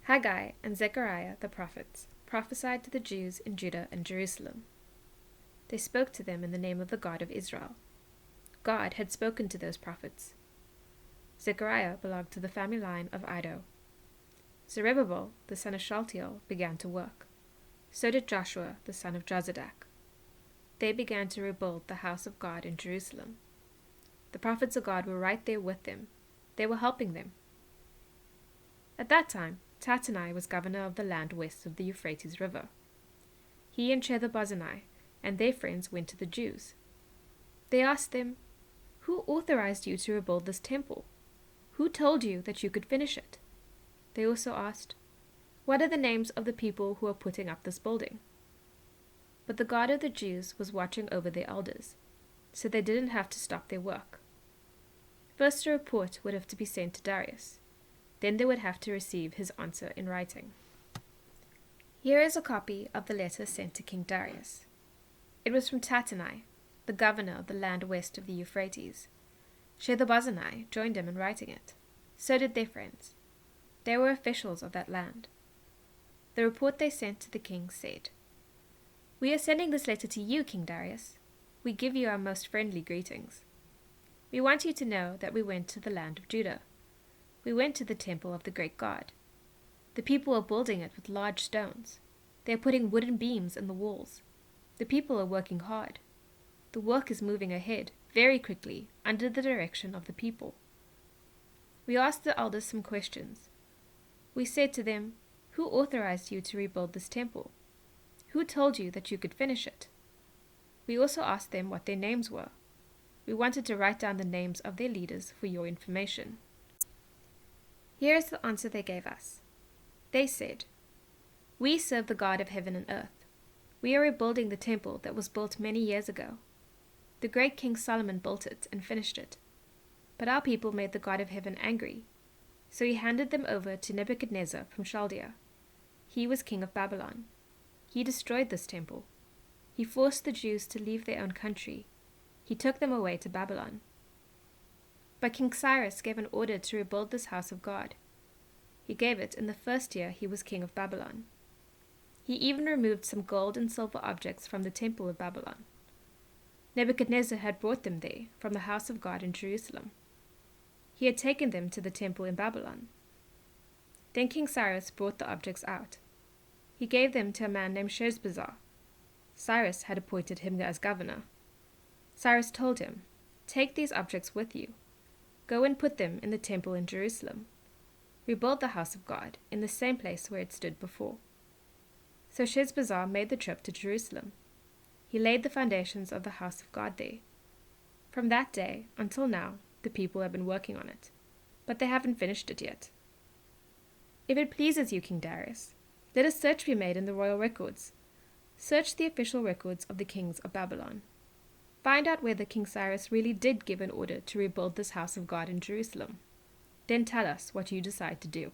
Haggai and Zechariah the prophets prophesied to the Jews in Judah and Jerusalem. They spoke to them in the name of the God of Israel. God had spoken to those prophets. Zechariah belonged to the family line of Iddo. Zerubbabel, the son of Shealtiel, began to work. So did Joshua, the son of Jozadak. They began to rebuild the house of God in Jerusalem. The prophets of God were right there with them. They were helping them. At that time, Tatanai was governor of the land west of the Euphrates River. He and Shethar-bozenai and their friends went to the Jews. They asked them, "Who authorized you to rebuild this temple? Who told you that you could finish it?" They also asked, "What are the names of the people who are putting up this building?" But the God of the Jews was watching over their elders, so they didn't have to stop their work. First, a report would have to be sent to Darius. Then they would have to receive his answer in writing. Here is a copy of the letter sent to King Darius. It was from Tatanai, the governor of the land west of the Euphrates. Shethar-bozenai joined him in writing it. So did their friends. They were officials of that land. The report they sent to the king said, "We are sending this letter to you, King Darius. We give you our most friendly greetings. We want you to know that we went to the land of Judah. We went to the temple of the great God. The people are building it with large stones. They are putting wooden beams in the walls. The people are working hard. The work is moving ahead very quickly under the direction of the people. We asked the elders some questions. We said to them, 'Who authorized you to rebuild this temple? Who told you that you could finish it?' We also asked them what their names were. We wanted to write down the names of their leaders for your information." Here is the answer they gave us. They said, "We serve the God of heaven and earth. We are rebuilding the temple that was built many years ago. The great King Solomon built it and finished it. But our people made the God of heaven angry, so he handed them over to Nebuchadnezzar from Chaldea. He was king of Babylon. He destroyed this temple. He forced the Jews to leave their own country. He took them away to Babylon. But King Cyrus gave an order to rebuild this house of God. He gave it in the first year he was king of Babylon. He even removed some gold and silver objects from the temple of Babylon. Nebuchadnezzar had brought them there from the house of God in Jerusalem. He had taken them to the temple in Babylon. Then King Cyrus brought the objects out. He gave them to a man named Sheshbazzar. Cyrus had appointed him as governor. Cyrus told him, "Take these objects with you. Go and put them in the temple in Jerusalem. Rebuild the house of God in the same place where it stood before." So Sheshbazzar made the trip to Jerusalem. He laid the foundations of the house of God there. From that day until now, the people have been working on it, but they haven't finished it yet. If it pleases you, King Darius, let a search be made in the royal records. Search the official records of the kings of Babylon. Find out whether King Cyrus really did give an order to rebuild this house of God in Jerusalem. Then tell us what you decide to do.